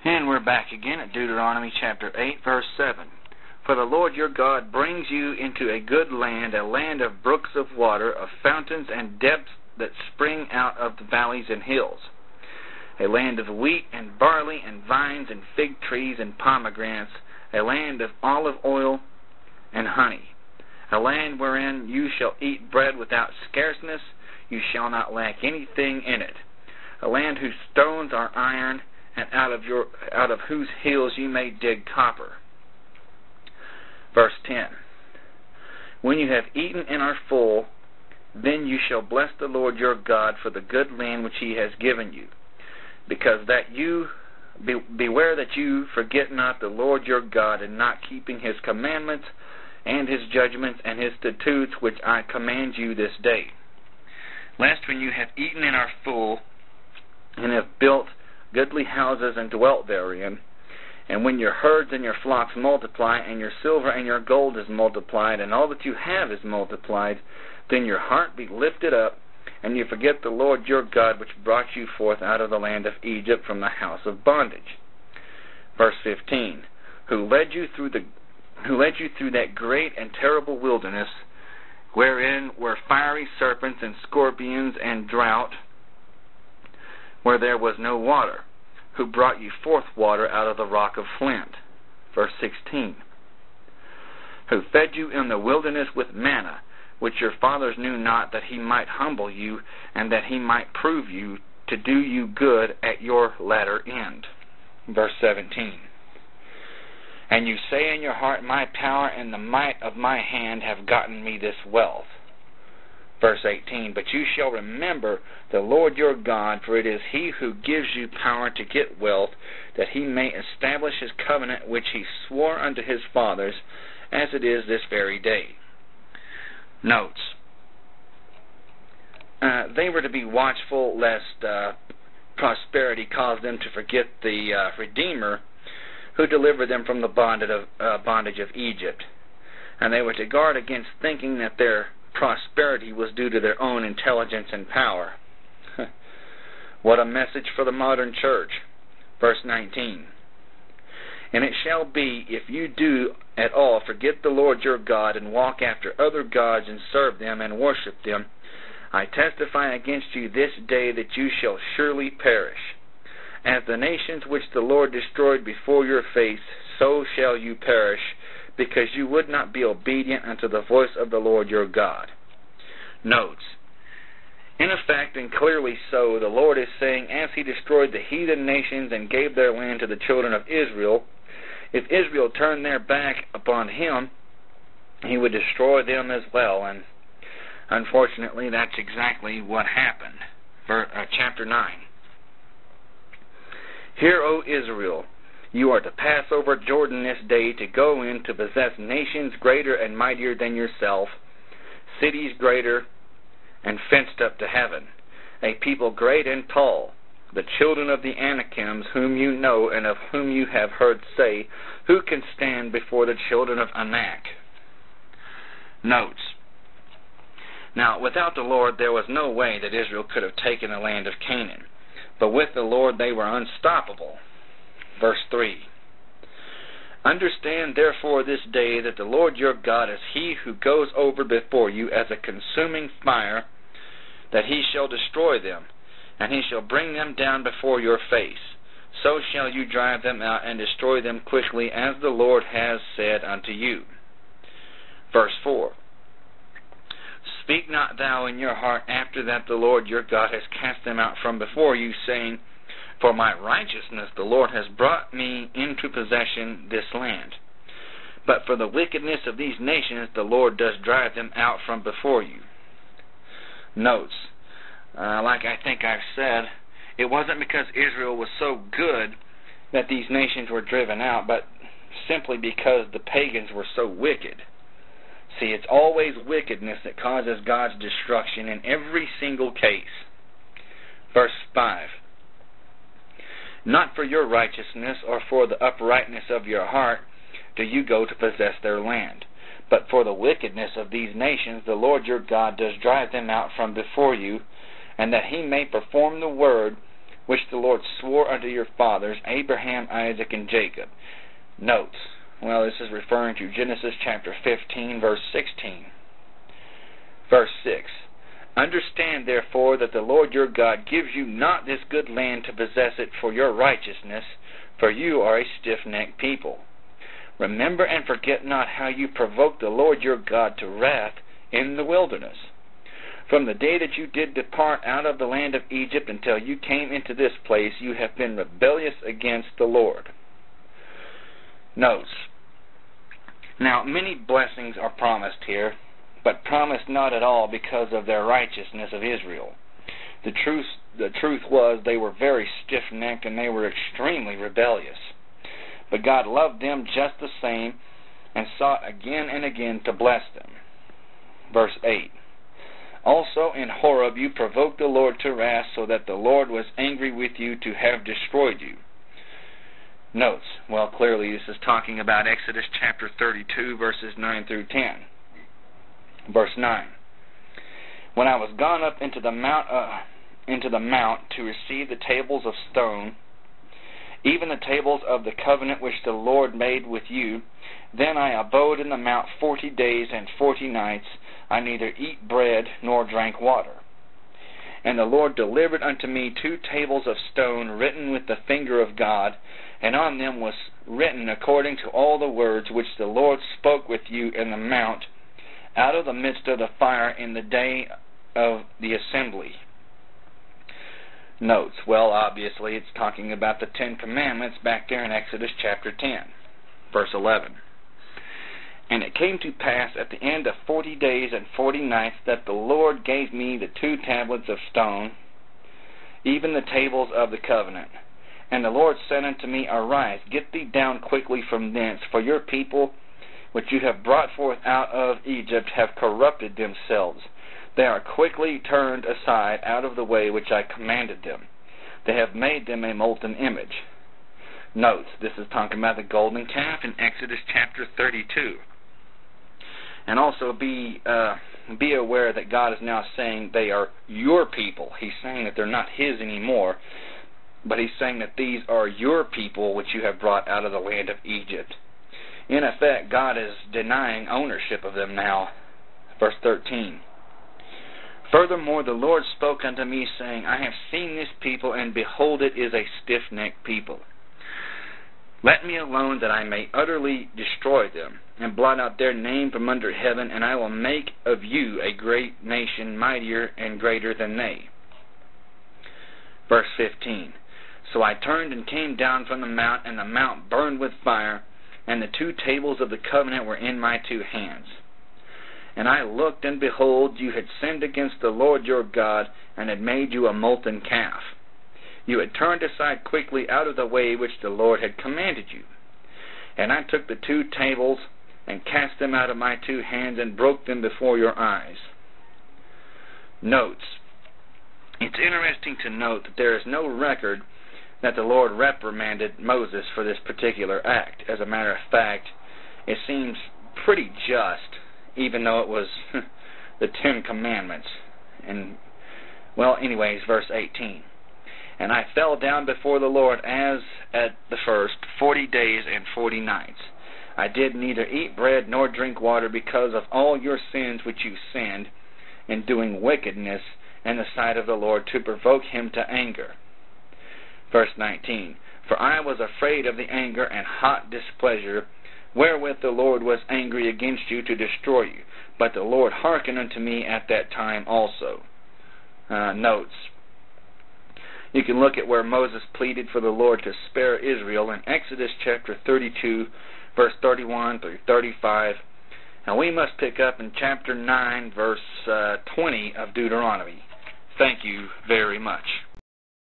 And we're back again at Deuteronomy chapter 8, verse 7. For the Lord your God brings you into a good land, a land of brooks of water, of fountains and depths that spring out of the valleys and hills, a land of wheat and barley and vines and fig trees and pomegranates, a land of olive oil and honey, a land wherein you shall eat bread without scarceness, you shall not lack anything in it, a land whose stones are iron, and out of whose hills you may dig copper. Verse 10. When you have eaten and are full, then you shall bless the Lord your God for the good land which he has given you, because that you beware that you forget not the Lord your God in not keeping his commandments and his judgments and his statutes which I command you this day. Lest when you have eaten and are full, and have built goodly houses and dwelt therein, and when your herds and your flocks multiply, and your silver and your gold is multiplied, and all that you have is multiplied, then your heart be lifted up, and you forget the Lord your God, which brought you forth out of the land of Egypt from the house of bondage. Verse 15. Who led you through that great and terrible wilderness, wherein were fiery serpents and scorpions and drought, where there was no water, who brought you forth water out of the rock of flint. Verse 16. Who fed you in the wilderness with manna, which your fathers knew not, that he might humble you, and that he might prove you, to do you good at your latter end. Verse 17. And you say in your heart, my power and the might of my hand have gotten me this wealth. Verse 18, but you shall remember the Lord your God, for it is he who gives you power to get wealth, that he may establish his covenant which he swore unto his fathers, as it is this very day. Notes. They were to be watchful lest prosperity cause them to forget the Redeemer who delivered them from the bondage of Egypt. And they were to guard against thinking that their prosperity was due to their own intelligence and power. What a message for the modern church. Verse 19. And it shall be, if you do at all forget the Lord your God, and walk after other gods, and serve them, and worship them, I testify against you this day that you shall surely perish. As the nations which the Lord destroyed before your face, so shall you perish, because you would not be obedient unto the voice of the Lord your God. Notes. In effect, and clearly so, the Lord is saying, as he destroyed the heathen nations and gave their land to the children of Israel, if Israel turned their back upon him, he would destroy them as well. And unfortunately, that's exactly what happened. Chapter 9. Hear, O Israel, you are to pass over Jordan this day, to go in to possess nations greater and mightier than yourself, cities greater and fenced up to heaven, a people great and tall, the children of the Anakims, whom you know and of whom you have heard say, who can stand before the children of Anak? Notes. Now, without the Lord, there was no way that Israel could have taken the land of Canaan, but with the Lord they were unstoppable. Verse 3. Understand therefore this day that the Lord your God is he who goes over before you as a consuming fire, that he shall destroy them, and he shall bring them down before your face. So shall you drive them out and destroy them quickly, as the Lord has said unto you. Verse 4. Speak not thou in your heart after that the Lord your God has cast them out from before you, saying, for my righteousness the Lord has brought me into possession this land. But for the wickedness of these nations the Lord does drive them out from before you. Notes. Like I think I've said, it wasn't because Israel was so good that these nations were driven out, but simply because the pagans were so wicked. See, it's always wickedness that causes God's destruction in every single case. Verse 5. Not for your righteousness or for the uprightness of your heart do you go to possess their land, but for the wickedness of these nations the Lord your God does drive them out from before you, and that he may perform the word which the Lord swore unto your fathers, Abraham, Isaac, and Jacob. Notes. Well, this is referring to Genesis chapter 15, verse 16. Verse 6. Understand, therefore, that the Lord your God gives you not this good land to possess it for your righteousness, for you are a stiff-necked people. Remember and forget not how you provoked the Lord your God to wrath in the wilderness. From the day that you did depart out of the land of Egypt until you came into this place, you have been rebellious against the Lord. Notes. Now, many blessings are promised here, but promised not at all because of their righteousness of Israel. The truth was they were very stiff-necked and they were extremely rebellious. But God loved them just the same and sought again and again to bless them. Verse 8. Also in Horeb you provoked the Lord to wrath, so that the Lord was angry with you to have destroyed you. Notes. Well, clearly this is talking about Exodus chapter 32, verses 9 through 10. Verse 9. When I was gone up into the mount to receive the tables of stone, even the tables of the covenant which the Lord made with you, then I abode in the mount 40 days and 40 nights. I neither eat bread nor drank water. And the Lord delivered unto me 2 tables of stone written with the finger of God, and on them was written according to all the words which the Lord spoke with you in the mount, out of the midst of the fire in the day of the assembly. Notes. Well, obviously it's talking about the 10 Commandments back there in Exodus chapter 10, verse 11. And it came to pass at the end of 40 days and 40 nights that the Lord gave me the 2 tablets of stone, even the tables of the covenant. And the Lord said unto me, Arise, get thee down quickly from thence, for your people which you have brought forth out of Egypt have corrupted themselves. They are quickly turned aside out of the way which I commanded them. They have made them a molten image. Note, this is talking about the golden calf in Exodus chapter 32. And also be aware that God is now saying they are your people. He's saying that they're not His anymore, but He's saying that these are your people which you have brought out of the land of Egypt. In effect, God is denying ownership of them now. Verse 13. Furthermore, the Lord spoke unto me, saying, I have seen this people, and behold, it is a stiff-necked people. Let me alone, that I may utterly destroy them, and blot out their name from under heaven, and I will make of you a great nation, mightier and greater than they. Verse 15. So I turned and came down from the mount, and the mount burned with fire, and the 2 tables of the covenant were in my 2 hands. And I looked, and behold, you had sinned against the Lord your God, and had made you a molten calf. You had turned aside quickly out of the way which the Lord had commanded you. And I took the 2 tables, and cast them out of my 2 hands, and broke them before your eyes. Notes. It's interesting to note that there is no record that the Lord reprimanded Moses for this particular act. As a matter of fact, it seems pretty just, even though it was the 10 Commandments. And, well, anyways, verse 18. And I fell down before the Lord as at the first 40 days and 40 nights. I did neither eat bread nor drink water because of all your sins which you sinned in doing wickedness in the sight of the Lord to provoke Him to anger. Verse 19. For I was afraid of the anger and hot displeasure wherewith the Lord was angry against you to destroy you. But the Lord hearkened unto me at that time also. Notes. You can look at where Moses pleaded for the Lord to spare Israel in Exodus chapter 32, verse 31 through 35. And we must pick up in chapter 9, verse 20 of Deuteronomy. Thank you very much.